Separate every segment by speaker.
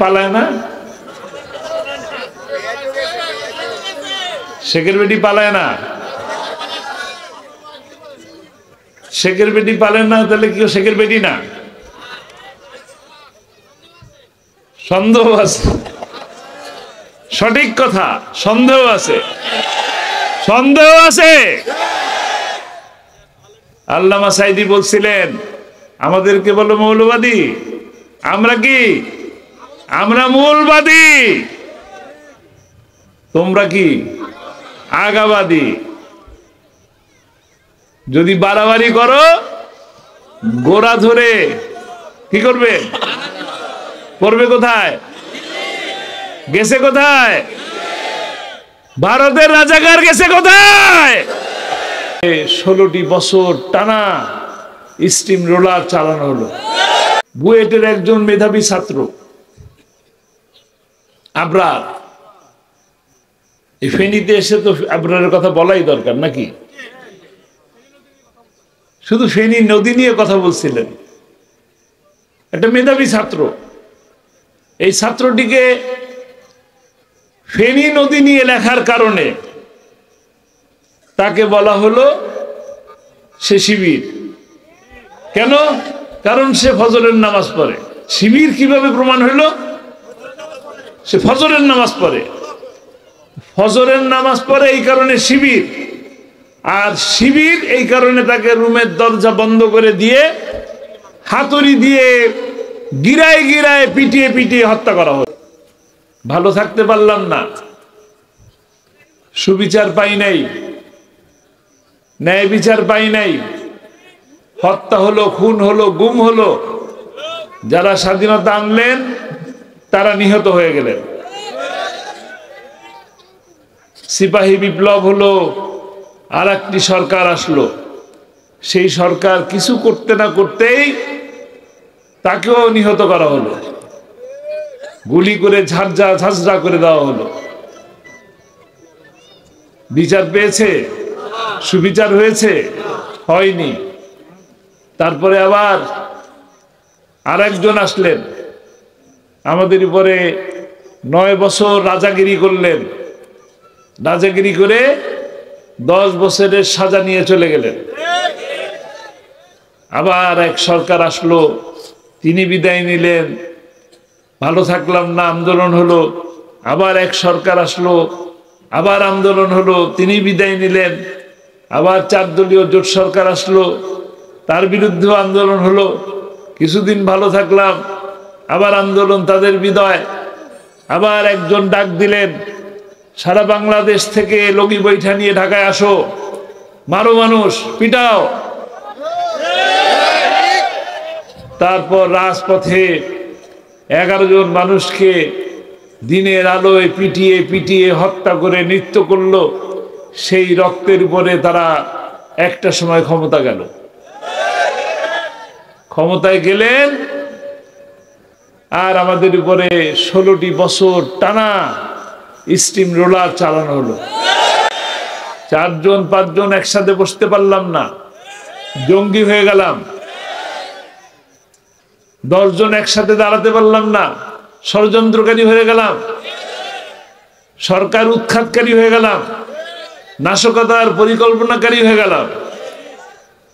Speaker 1: পালায় না? শেখের বেটি পালায় না? শেখের বেটি পালেন না, তাহলে কেউ শেখের বেটি না? সন্দেহ আছে। সঠিক কথা, সন্দেহ আছে, সন্দেহ আছে। আল্লামা সাঈদী বলছিলেন আমাদেরকে বলো মৌলবাদী, আমরা কি? আমরা মূলবাদী, তোমরা কি? আগাবাদী। যদি বাড়াবাড়ি করো গোড়া ধরে কি করবে? করবে কোথায়? গেছে কোথায়? ভারতের রাজাকার গেছে কোথায়? 16টি বছর টানা স্টিম রোলার চালানো হলো। বুয়েটের একজন মেধাবী ছাত্র আবরার, এই ফেনীতে এসে তো আবরারের কথা বলাই দরকার নাকি? শুধু ফেনী নদী নিয়ে কথা বলছিলেন। একটা মেধাবী ছাত্র, এই ছাত্রটিকে ফেনী নদী নিয়ে লেখার কারণে তাকে বলা হলো সে শিবির। কেন? কারণ সে ফজরের নামাজ পড়ে। শিবির কিভাবে প্রমাণ হইল? সে ফজরের নামাজ পড়ে। ফজরের নামাজ পড়ে এই কারণে শিবির। আর শিবির এই কারণে তাকে রুমের দরজা বন্ধ করে দিয়ে হাতুড়ি দিয়ে গিরায় গিরায় পিটিয়ে পিটিয়ে হত্যা করা হলো। ভালো থাকতে পারলাম না, সুবিচার পাই নাই, ন্যায় বিচার পাই নাই, হত্যা হলো, খুন হলো, গুম হলো। যারা স্বাধীনতা আনলেন তারা নিহত হয়ে গেলেন। সিপাহী বিপ্লব হলো, আর একটি সরকার আসলো। সেই সরকার কিছু করতে না করতেই তাকেও নিহত করা হলো, গুলি করে ঝাঁঝরা করে দেওয়া হলো। বিচার পেয়েছে? সুবিচার হয়েছে? হয়নি। তারপরে আবার আরেকজন আসলেন, আমাদের উপরে 9 বছর রাজাগিরি করলেন। রাজাগিরি করে 10 বছরের সাজা নিয়ে চলে গেলেন। আবার এক সরকার আসলো, তিনি বিদায় নিলেন, ভালো থাকলাম না, আন্দোলন হলো। আবার এক সরকার আসলো, আবার আন্দোলন হলো, তিনি বিদায় নিলেন। আবার 4 দলীয় জোট সরকার আসলো, তার বিরুদ্ধেও আন্দোলন হলো। কিছুদিন ভালো থাকলাম, আবার আন্দোলন, তাদের বিদায়। আবার একজন ডাক দিলেন, সারা বাংলাদেশ থেকে লগি বৈঠা নিয়ে ঢাকায় আসো, মারো মানুষ, পিটাও। তারপর রাজপথে 11 জন মানুষকে দিনের আলোয় পিটিয়ে পিটিয়ে হত্যা করে নৃত্য করলো। সেই রক্তের উপরে তারা একটা সময় ক্ষমতা গেল। ক্ষমতায় গেলেন আর আমাদের উপরে 16টি বছর টানা স্টিম রোলার চালানো হলো। 4 জন 5 জন একসাথে বসতে পারলাম না, জঙ্গি হয়ে গেলাম। 10 জন একসাথে দাঁড়াতে পারলাম না, ষড়যন্ত্রকারী হয়ে গেলাম, সরকার উৎখাতকারী হয়ে গেলাম, নাশকতার পরিকল্পনাকারী হয়ে গেলাম।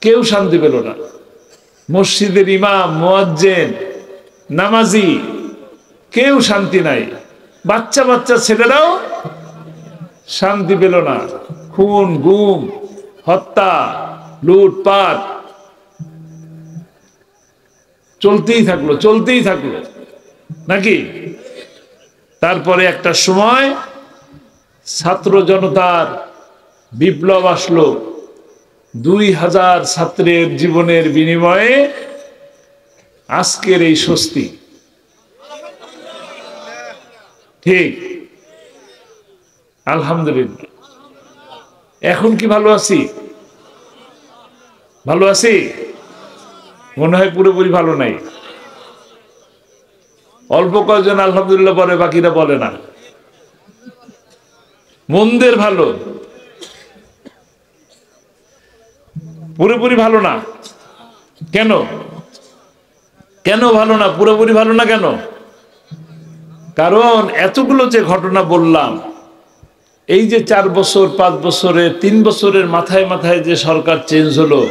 Speaker 1: কেউ শান্তি পেল না। মসজিদের ইমাম, মুয়াজ্জিন, নামাজি, কেউ শান্তি নাই। বাচ্চা বাচ্চা ছেলেরাও শান্তি পেল না। খুন, গুম, হত্যা, লুটপাট চলতেই থাকলো নাকি? তারপরে একটা সময় ছাত্র জনতার বিপ্লব আসলো। 2000 ছাত্রের জীবনের বিনিময়ে আজকের এই স্বস্তি। ঠিক, আলহামদুলিল্লাহ। এখন কি ভালো আছি? ভালো আছি? মনে হয় পুরোপুরি ভালো নাই। অল্প কয়েকজন আলহামদুলিল্লাহ বলে, বাকিরা বলে না। মন্দের ভালো, পুরোপুরি ভালো না। কেন? কেন ভালো না? পুরোপুরি ভালো না কেন? কারণ এতগুলো যে ঘটনা বললাম, এই যে 4 বছর 5 বছরে 3 বছরের মাথায় মাথায় যে সরকার চেঞ্জ হলো,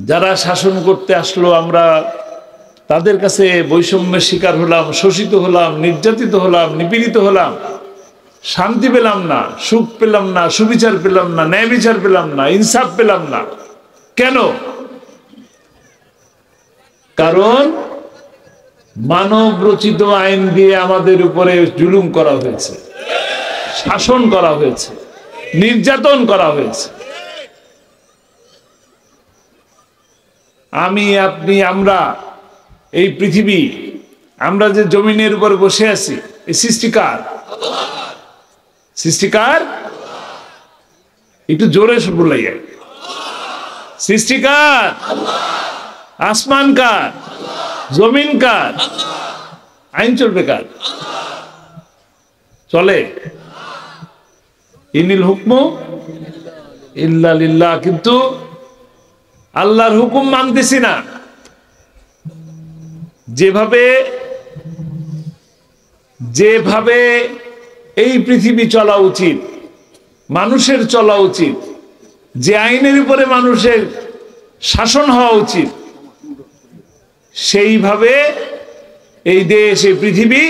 Speaker 1: যারা শাসন করতে আসলো আমরা তাদের কাছে বৈষম্যের শিকার হলাম, শোষিত হলাম, নির্যাতিত হলাম, নিপীড়িত হলাম, শান্তি পেলাম না, সুখ পেলাম না, সুবিচার পেলাম না, ন্যায় বিচার পেলাম না, ইনসাফ পেলাম না। কেন? কারণ মানব রচিত আইন দিয়ে আমাদের উপরে জুলুম করা হয়েছে, শাসন করা হয়েছে, নির্যাতন করা হয়েছে। আমি, আপনি, আমরা, এই পৃথিবী, আমরা যে জমিনের উপর বসে আছি, এই সৃষ্টিকার। সৃষ্টিকার একটু জোরে বলাই, সৃষ্টিকার। আসমান কার? জমিন কার? আইন চলবে কার? চলে ইনিল হুকমু ইল্লা লিল্লাহ। কিন্তু আল্লাহর হুকুম মানতেছি না। যেভাবে যেভাবে এই পৃথিবী চলা উচিত, মানুষের চলা উচিত, যে আইনের উপরে মানুষের শাসন হওয়া উচিত, সেইভাবে এই দেশ, এই পৃথিবী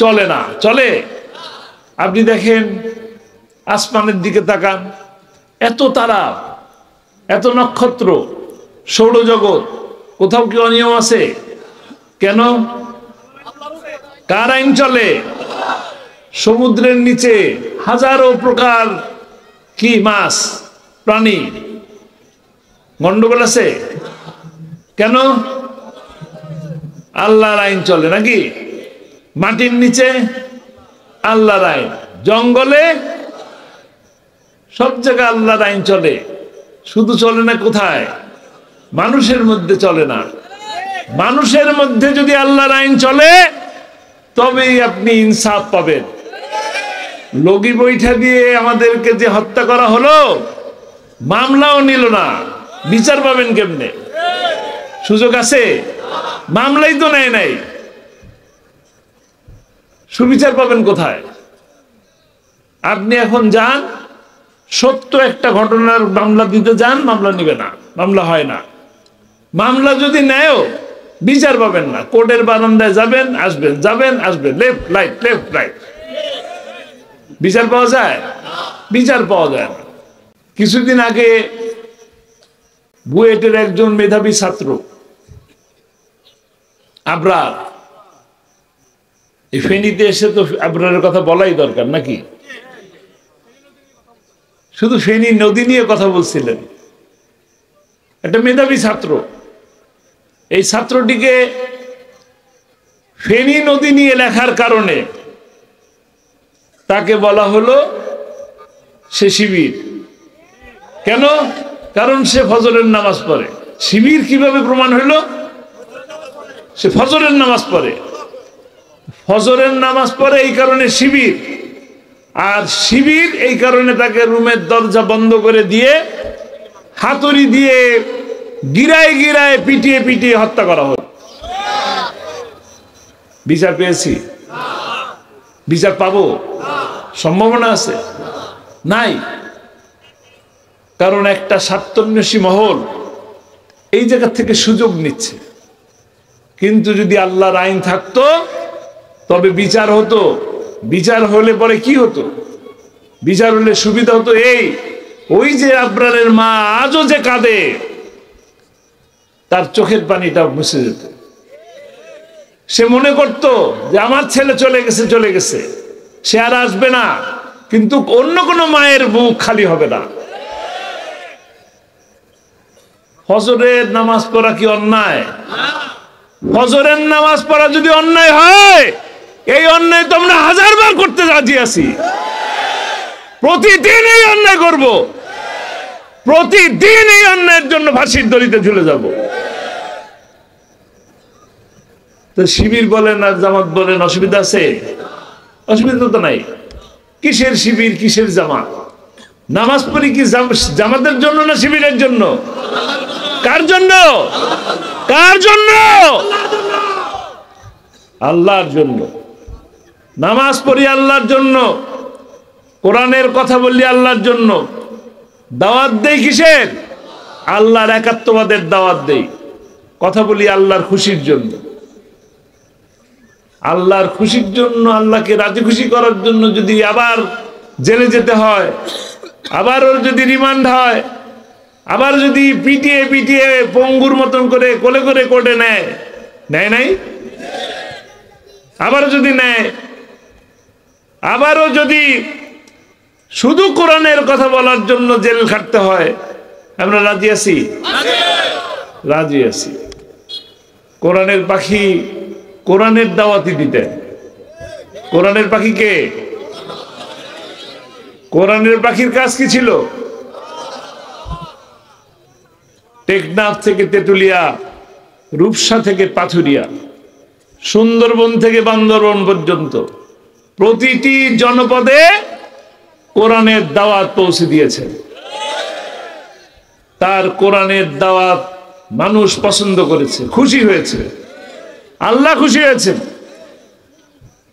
Speaker 1: চলে না। চলে? আপনি দেখেন, আসমানের দিকে তাকান, এত তারা, এত নক্ষত্র, সৌরজগৎ, কোথাও কি অনিয়ম আছে? কেন? কার আইন চলে? সমুদ্রের নিচে হাজারো প্রকার কি মাছ, প্রাণী, গন্ডগোল আছে? কেন? আল্লাহর আইন চলে নাকি? মাটির নিচে আল্লাহর আইন, জঙ্গলে, সব জায়গায় আল্লাহর আইন চলে। শুধু চলে না কোথায়? মানুষের মধ্যে চলে না। মানুষের মধ্যে যদি আল্লাহর আইন চলে তবেই আপনি ইনসাফ পাবেন। লগি বৈঠা দিয়ে আমাদেরকে যে হত্যা করা হলো, মামলাও নিল না, বিচার পাবেন কেমনে? সুযোগ আছে? মামলাই তো নেয় নাই, সুবিচার পাবেন কোথায়? আপনি এখন যান, সত্য একটা ঘটনার মামলা দিতে যান, মামলা নিবে না, মামলা হয় না। মামলা যদি নেয়ও বিচার পাবেন না। কোর্টের বারান্দায় যাবেন, আসবেন, যাবেন, আসবেন, লেফট রাইট, লেফট রাইট। বিচার পাওয়া যায়? বিচার পাওয়া যায় না। কিছুদিন আগে বুয়েটের একজন মেধাবী ছাত্র আবরার, এই ফেনীতে এসে তো আবরারের কথা বলাই দরকার নাকি? শুধু ফেনী নদী নিয়ে কথা বলছিলেন, একটা মেধাবী ছাত্র। এই ছাত্রটিকে ফেনী নদী নিয়ে লেখার কারণে তাকে বলা হলো সে শিবির। কেন? কারণ সে ফজরের নামাজ পড়ে। শিবির কিভাবে প্রমাণ হইল? সে ফজরের নামাজ পড়ে। ফজরের নামাজ পড়ে এই কারণে শিবির। আর শিবির এই কারণে তাকে রুমের দরজা বন্ধ করে দিয়ে হাতুড়ি দিয়ে গিরায় গিরায় পিটিয়ে পিটিয়ে হত্যা করা হলো। বিচার পেয়েছি? বিচার পাবো? সম্ভাবনা আছে? নাই। কারণ একটা স্বার্থান্বেষী মহল এই জায়গা থেকে সুযোগ নিচ্ছে। কিন্তু যদি আল্লাহর আইন থাকতো তবে বিচার হতো। বিচার হলে পরে কি হতো? বিচার হলে সুবিধা হতো এই, ওই যে আবরারের মা আজও যে কাঁদে, তার চোখের পানিটা মুছে যেত। সে মনে করত যে আমার ছেলে চলে গেছে, চলে গেছে, সে আর আসবে না। কিন্তু অন্য কোনো মায়ের বুক খালি হবে না। ফজরের নামাজ পড়া কি অন্যায়? ফজরের নামাজ পড়া যদি অন্যায় হয়, এই অন্যায় তো আমরা 1000 বার করতে রাজি আছি। প্রতিদিন এই অন্যায় করব, প্রতিদিন এই অন্যায়ের জন্য ফাঁসির দড়িতে ঝুলে যাব। তো শিবির বলেন আর জামাত বলেন, অসুবিধা আছে? অসুবিধা তো নাই। কিসের শিবির, কিসের জামাত? নামাজ পড়ি কি জামাতের জন্য না শিবিরের জন্য? কার জন্য? কার জন্য? আল্লাহর জন্য। নামাজ পড়ি আল্লাহর জন্য, কোরআনের কথা বলি আল্লাহর জন্য, দাওয়াত দেই কিসের? আল্লাহর একাত্মবাদের দাওয়াত দেই, কথা বলি আল্লাহর খুশির জন্য। আল্লাহর খুশির জন্য, আল্লাহকে রাজি খুশি করার জন্য যদি আবার জেলে যেতে হয়, আবার ওর যদি রিমান্ড হয়, আবার যদি পিটিয়ে পিটিয়ে পঙ্গুর মতন করে কোলে করে কোর্টে নেয়, নেয় নাই? আবারও যদি নেয়, আবারও যদি শুধু কোরআনের কথা বলার জন্য জেল খাটতে হয়, আমরা রাজি আছি? রাজি আছি। কোরআনের পাখি কোরআনের দাওয়াতি দিতে। কোরআনের পাখি কে? কোরআনের পাখির কাজ কি ছিল? টেকনাফ থেকে তেতুলিয়া, রূপসা থেকে পাথুরিয়া, সুন্দরবন থেকে বান্দরবন পর্যন্ত প্রতিটি জনপদে কোরআনের দাওয়াত পৌঁছে দিয়েছেন। তার কোরআনের দাওয়াত মানুষ পছন্দ করেছে, খুশি হয়েছে, আল্লাহ খুশি হয়েছেন।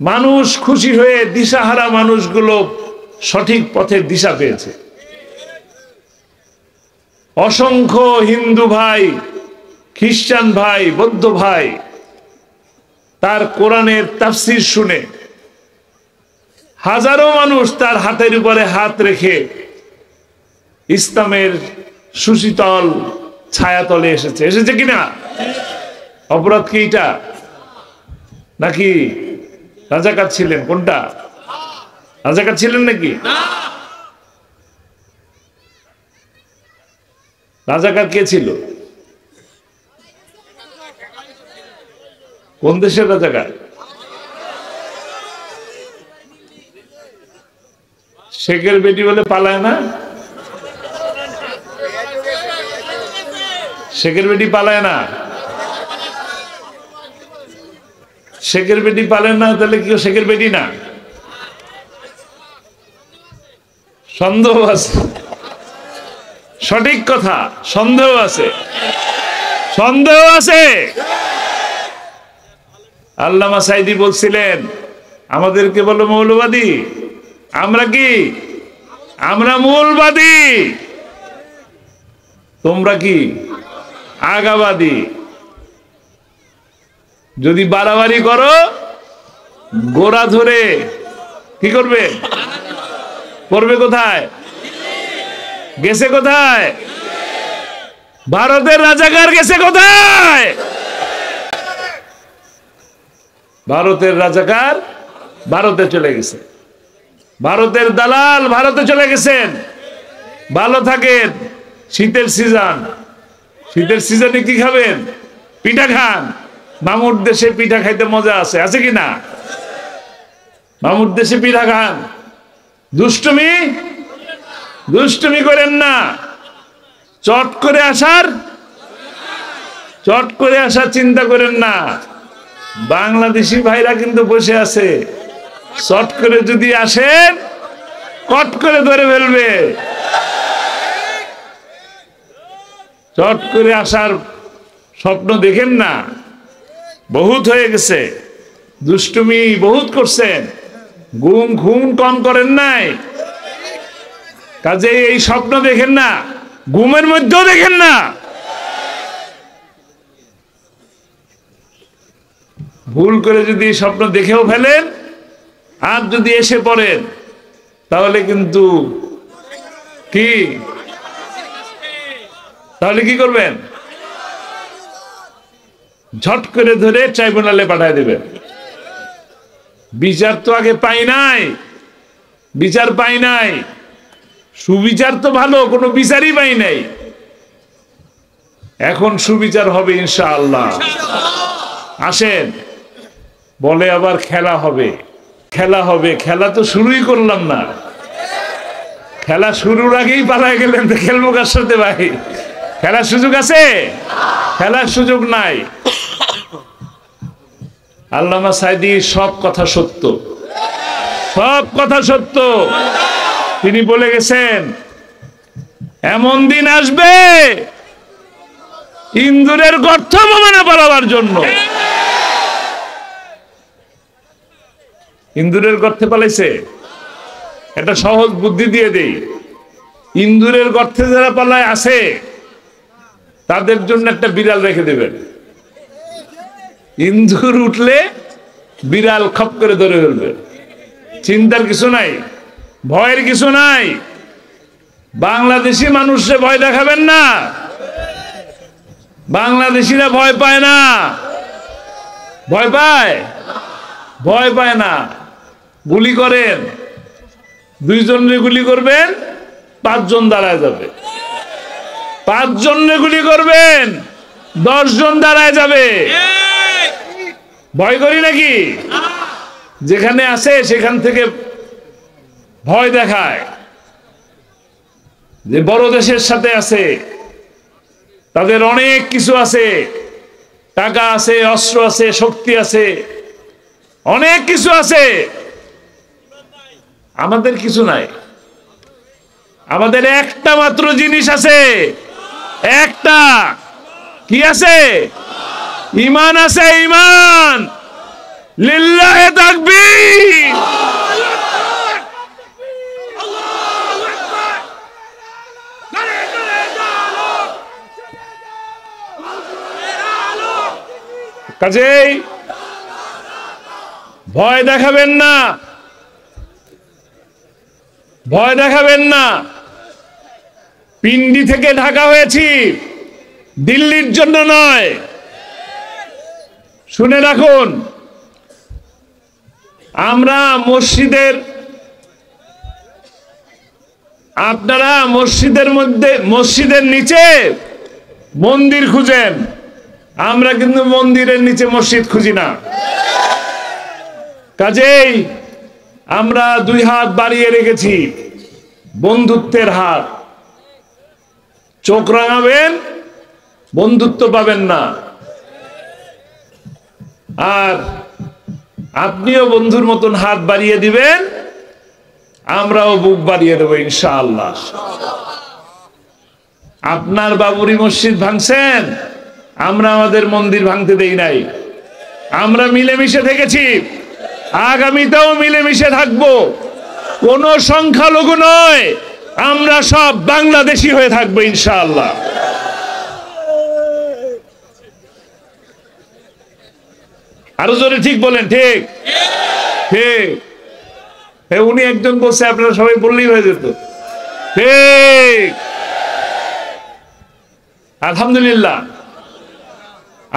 Speaker 1: মানুষ খুশি হয়ে দিশাহারা মানুষগুলো সঠিক পথের দিশা পেয়েছে। অসংখ্য হিন্দু ভাই, খ্রিস্টান ভাই, বৌদ্ধ ভাই তার কোরআনের তাফসীর শুনে, হাজারো মানুষ তার হাতের উপরে হাত রেখে ইসলামের সুশীতল ছায়াতলে এসেছে। এসেছে কিনা? অপরাধ কি এটা? নাকি রাজাকার ছিলেন? কোনটা? রাজাকার ছিলেন নাকি? রাজাকার কে ছিল? কোন দেশের রাজাকার? শেখের বেটি বলে পালায় না? শেখের বেটি পালায় না? শেখের বেটি পালায় না, তাহলে কি শেখের বেটি না? সন্দেহ আছে। সঠিক কথা, সন্দেহ আছে, সন্দেহ আছে। আল্লামা সাঈদী বলছিলেন, আমাদেরকে বলো মৌলবাদী, আমরা কি? আমরা মূলবাদী, তোমরা কি? আগাবাদী। যদি বাড়াবাড়ি করো, গোড়া ধরে কি করবে? করবে কোথায়? গেছে কোথায়? ভারতের রাজাকার গেছে কোথায়? ভারতের রাজাকার ভারতে চলে গেছে, ভারতের দালাল ভারতে চলে গেছেন। ভালো থাকেন। শীতের সিজন, শীতের সিজনে কি খাবেন? পিঠা খান। মামুর দেশে পিঠা খাইতে মজা আছে, আছে কি না? মামুর দেশে পিঠা খান। দুষ্টুমি দুষ্টুমি করেন না। চট করে আসার চিন্তা করেন না। বাংলাদেশি ভাইরা কিন্তু বসে আছে, চট করে যদি আসেন কট করে ধরে ফেলবে। চট করে আসার স্বপ্ন দেখেন না, বহুত হয়ে গেছে। দুষ্টুমি বহুত করছেন, গুম খুন কম করেন নাই। কাজে এই স্বপ্ন দেখেন না, ঘুমের মধ্যেও দেখেন না। ভুল করে যদি স্বপ্ন দেখেও ফেলেন আর যদি এসে পড়েন, তাহলে কিন্তু কি? তাহলে কি করবেন? ঝট করে ধরে ট্রাইব্যুনালে পাঠিয়ে দেবেন। বিচার তো আগে পাই নাই, বিচার পাই নাই। সুবিচার তো ভালো, কোনো বিচারই পাই নাই। এখন সুবিচার হবে ইনশাআল্লাহ। আসেন। বলে আবার খেলা হবে, খেলা হবে। খেলা তো শুরুই করলাম না। খেলা শুরুর আগেই পালায় গেলেন, তো খেলবো কার সাথে ভাই? খেলার সুযোগ আছে? খেলার সুযোগ নাই। আল্লামা সাঈদী সব কথা সত্য, সব কথা সত্য। তিনি বলে গেছেন, এমন দিন আসবে ইন্দুরের গর্ত বোমা পালাবার জন্য। ইন্দুরের গর্তে পালাইছে? একটা সহজ বুদ্ধি দিয়ে দেই, ইন্দুরের গর্তে যারা পালায় আছে তাদের জন্য একটা বিড়াল রেখে দেবেন। ইন্দুর উঠলে বিড়াল খপ করে ধরে ফেলবে, চিন্তার কিছু নাই, ভয়ের কিছু নাই। বাংলাদেশি মানুষে ভয় দেখাবেন না, বাংলাদেশিরা ভয় পায় না। ভয় পায়? ভয় পায় না। গুলি করেন, 2 জনের গুলি করবেন, 5 জন দাঁড়ায় যাবে। 5 জনের গুলি করবেন, 10 জন দাঁড়ায় যাবে। ভয় করি নাকি? যেখানে আছে সেখান থেকে ভয় দেখায় যে বড় দেশের সাথে আছে, তাদের অনেক কিছু আছে, টাকা আছে, অস্ত্র আছে, শক্তি আছে, অনেক কিছু আছে। আমাদের কিছু নাই। আমাদের একটা মাত্র জিনিস আছে, একটা। কি আছে? ঈমান আছে, ঈমান। লিল্লাহি তাকবীর। কাজেই ভয় দেখাবেন না, ভয় দেখাবেন না। পিন্ডি থেকে ঢাকা হয়েছি, দিল্লির জন্য নয়। শুনে রাখুন, আমরা মসজিদের, আপনারা মসজিদের মধ্যে, মসজিদের নিচে মন্দির খুঁজেন, আমরা কিন্তু মন্দিরের নিচে মসজিদ খুঁজি না। কাজেই আমরা 2 হাত বাড়িয়ে রেখেছি, বন্ধুত্বের হাত। চোখ রাঙাবেন, বন্ধুত্ব পাবেন না। আর আপনিও বন্ধুর মতন হাত বাড়িয়ে দিবেন, আমরাও বুক বাড়িয়ে দেবো ইনশাআল্লাহ। আপনার বাবরি মসজিদ ভাঙছেন, আমরা আমাদের মন্দির ভাঙতে দেই নাই। আমরা মিলেমিশে থেকেছি, আগামীতেও মিলেমিশে থাকবো। কোন সংখ্যালঘু নয়, আমরা সব বাংলাদেশি হয়ে থাকবো ইনশাআল্লাহ। আরো জোরে ঠিক বলেন, ঠিক ঠিক। উনি একজন বলছে, আপনারা সবাই বললেই হয়ে যেত। ঠিক, আলহামদুলিল্লাহ।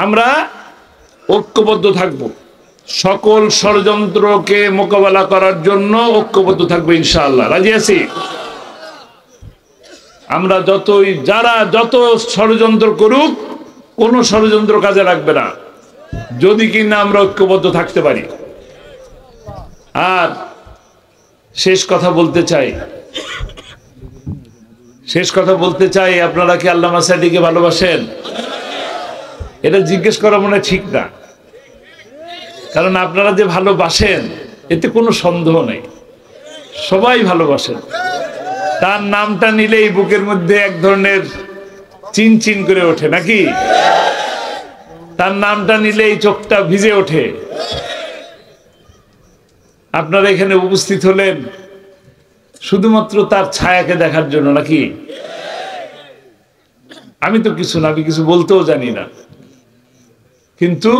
Speaker 1: আমরা ঐক্যবদ্ধ থাকব, সকল ষড়যন্ত্রকে মোকাবেলা করার জন্য ঐক্যবদ্ধ থাকবো ইনশাআল্লাহ। রাজি আছি? আমরা যতই, যারা যত ষড়যন্ত্র করুক, কোন ষড়যন্ত্র কাজে লাগবে না যদি কিনা আমরা ঐক্যবদ্ধ থাকতে পারি। আর শেষ কথা বলতে চাই, আপনারা কি আল্লামা সাঈদীকে ভালোবাসেন? এটা জিজ্ঞেস করা মনে ঠিক না, কারণ আপনারা যে ভালোবাসেন এতে কোনো সন্দেহ নেই, সবাই ভালোবাসেন। তার নামটা নিলেই বুকের মধ্যে এক ধরনের চিনচিন করে ওঠে নাকি? তার নামটা নিলেই চোখটা ভিজে ওঠে। আপনারা এখানে উপস্থিত হলেন শুধুমাত্র তার ছায়াকে দেখার জন্য নাকি? আমি তো কিছু না, আমি কিছু বলতেও জানি না, কিন্তু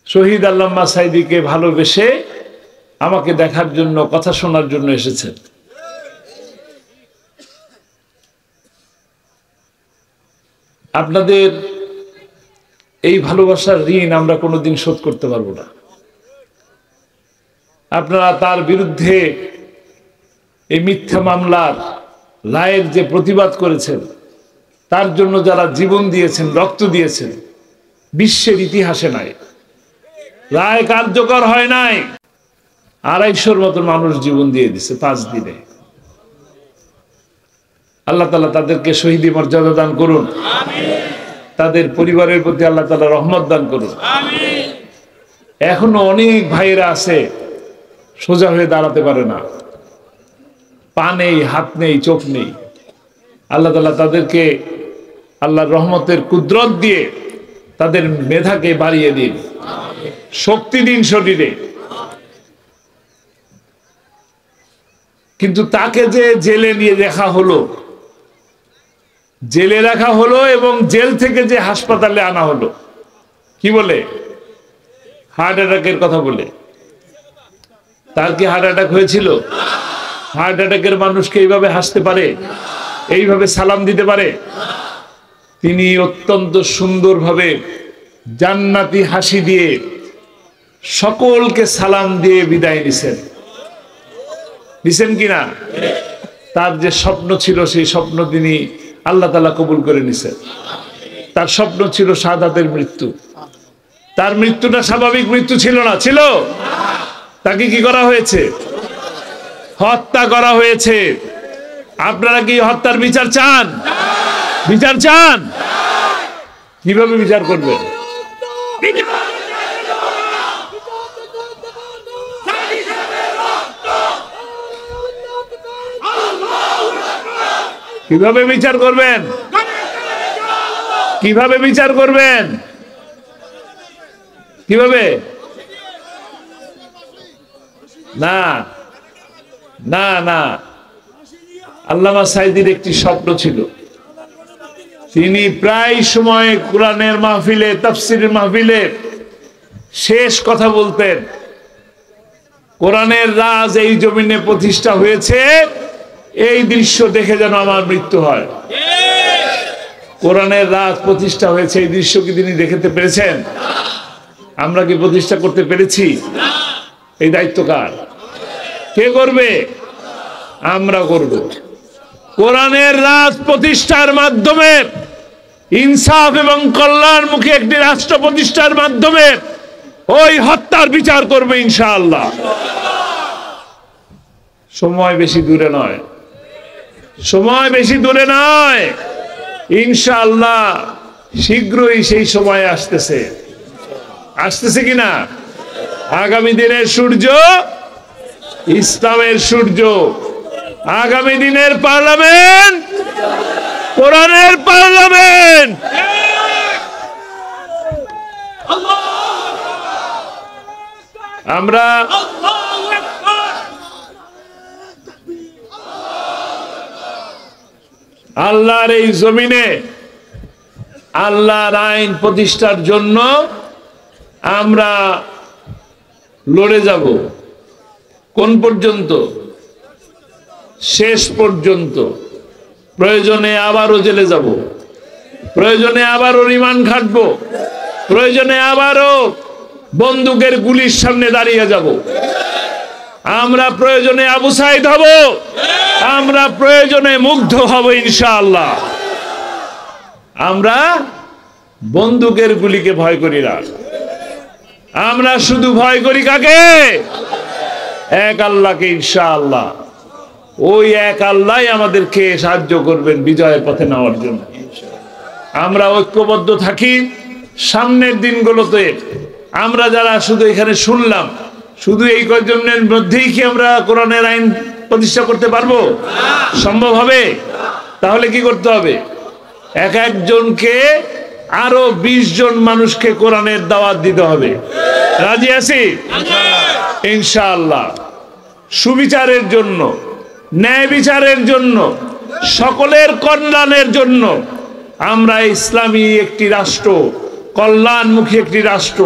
Speaker 1: শহীদ আল্লামা সাঈদীকে ভালোবেসে আমাকে দেখার জন্য, কথা শোনার জন্য এসেছেন। আপনাদের এই ভালোবাসার ঋণ আমরা কোনোদিন শোধ করতে পারবো না। আপনারা তার বিরুদ্ধে এই মিথ্যা মামলার রায়ের যে প্রতিবাদ করেছেন, তার জন্য যারা জীবন দিয়েছেন, রক্ত দিয়েছেন, বিশ্বের ইতিহাসে নাই। রায় কার্যকর হয় নাই, 250 মতো মানুষ জীবন দিয়ে দিছে 5 দিনে। আল্লাহ তাআলা তাদেরকে শহীদি মর্যাদা দান করুন, তাদের পরিবারের প্রতি আল্লাহ তাআলা রহমত দান করুন। এখনো অনেক ভাইরা আছে সোজা হয়ে দাঁড়াতে পারে না, পা নেই, হাত নেই, চোখ নেই। আল্লাহ তাআলা তাদেরকে আল্লাহর রহমতের কুদরত দিয়ে তাদের মেধাকে বাড়িয়ে দিন, শক্তি দিন শরীরে। কিন্তু তাকে যে জেলে নিয়ে রাখা হলো, জেলে রাখা হলো এবং জেল থেকে যে হাসপাতালে আনা হলো, কি বলে? হার্ট অ্যাটাকের কথা বলে। তার কি হার্ট অ্যাটাক হয়েছিল? হার্ট অ্যাটাকের মানুষকে এইভাবে হাসতে পারে, এইভাবে সালাম দিতে পারে? তিনি অত্যন্ত সুন্দরভাবে জান্নাতি হাসি দিয়ে সকলকে সালাম দিয়ে বিদায় নিছেন। নিছেন কিনা? তার যে স্বপ্ন ছিল সেই স্বপ্ন তিনি আল্লাহ তাআলা কবুল করে নিছেন। তার স্বপ্ন ছিল শাহাদাতের মৃত্যু। তার মৃত্যুটা স্বাভাবিক মৃত্যু ছিল না, ছিল? তাকে কি করা হয়েছে? হত্যা করা হয়েছে। আপনারা কি হত্যার বিচার চান? বিচার চান? কিভাবে বিচার করবেন? কিভাবে বিচার করবেন? কিভাবে বিচার করবেন? কিভাবে? না না না, আল্লামা সাঈদীর একটি স্বপ্ন ছিল। তিনি প্রায় সময় কোরআনের মাহফিলে, তাফসীরের মাহফিলে শেষ কথা বলতেন, কোরআনের রাজ এই জমিনে প্রতিষ্ঠা হয়েছে, এই দৃশ্য দেখে যেন আমার মৃত্যু হয়। কোরআনের রাজ প্রতিষ্ঠা হয়েছে, এই দৃশ্য কি তিনি দেখতে পেরেছেন? আমরা কি প্রতিষ্ঠা করতে পেরেছি? এই দায়িত্ব কার? কে করবে? আমরা করব। কোরআনের রাজ প্রতিষ্ঠার মাধ্যমে, ইনসাফ এবং কল্যাণমুখী একটি রাষ্ট্র প্রতিষ্ঠার মাধ্যমে ওই হত্যার বিচার করবে ইনশাআল্লাহ। সময় বেশি দূরে নয়, সময় বেশি দূরে নয়, ইনশাআল্লাহ শীঘ্রই সেই সময় আসতেছে। আসতেছে কিনা? আগামী দিনের সূর্য ইসলামের সূর্য, আগামী দিনের পার্লামেন্ট কোরআনের পার্লামেন্ট। আমরা আল্লাহর এই জমিনে আল্লাহর আইন প্রতিষ্ঠার জন্য আমরা লড়ে যাব। কোন পর্যন্ত? শেষ পর্যন্ত। প্রয়োজনে আবারও জেলে যাব, প্রয়োজনে আবারও রিমান্ড খাটবো, প্রয়োজনে আবারও বন্দুকের গুলির সামনে দাঁড়িয়ে যাব। আমরা প্রয়োজনে আবু সাঈদ হব, আমরা প্রয়োজনে মুগ্ধ হব ইনশাআল্লাহ। আমরা বন্দুকের গুলিকে ভয় করি না, আমরা শুধু ভয় করি কাকে? এক আল্লাহকে ইনশাআল্লাহ। ওই এক আল্লাহ আমাদেরকে সাহায্য করবেন বিজয়ের পথে নেওয়ার জন্য। আমরা ঐক্যবদ্ধ থাকি। সামনের দিনগুলোতে আমরা যারা শুধু এখানে শুনলাম, শুধু এই কয়েকজনের মধ্যেই কি আমরা কোরআনের আইন প্রতিষ্ঠা করতে পারবো? সম্ভব হবে? তাহলে কি করতে হবে? এক একজনকে আরো 20 জন মানুষকে কোরআনের দাওয়াত দিতে হবে। রাজি আছি ইনশাআল্লাহ। সুবিচারের জন্য, ন্যায় বিচারের জন্য, সকলের কল্যাণের জন্য আমরা ইসলামী একটি রাষ্ট্র, কল্যাণমুখী একটি রাষ্ট্র,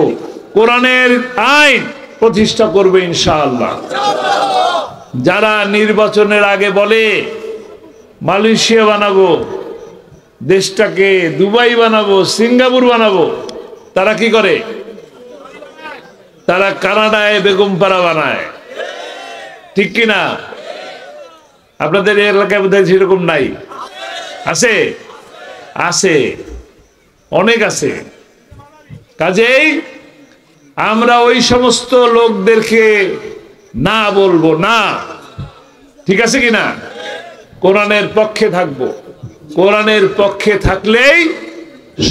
Speaker 1: কোরআনের আইন প্রতিষ্ঠা করবে ইনশাআল্লাহ। যারা নির্বাচনের আগে বলে মালয়েশিয়া বানাবো, দেশটাকে দুবাই বানাবো, সিঙ্গাপুর বানাবো, তারা কি করে? তারা কানাডায় বেগমপাড়া বানায়। ঠিক কিনা? আপনাদের এলাকায় বোধহয় সেরকম নাই? আছে? আছে, অনেক আছে। কাজেই আমরা ওই সমস্ত লোকদেরকে না বলবো না। ঠিক আছে কিনা? কোরআনের পক্ষে থাকবো। কোরআনের পক্ষে থাকলেই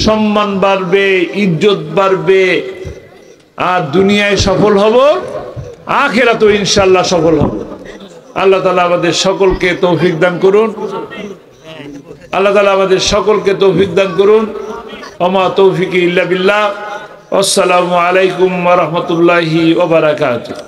Speaker 1: সম্মান বাড়বে, ইজ্জত বাড়বে, আর দুনিয়ায় সফল হব, আখিরাতেও ইনশাআল্লাহ সফল হব। আল্লাহ তাআলা আমাদের সকলকে তৌফিক দান করুন। আল্লাহ তাআলা আমাদের সকলকে তৌফিক দান করুন। ওমা তৌফিকি ইল্লা বিল্লাহ। আসসালামু আলাইকুম ওয়া রাহমাতুল্লাহি ওয়া বারাকাতুহু।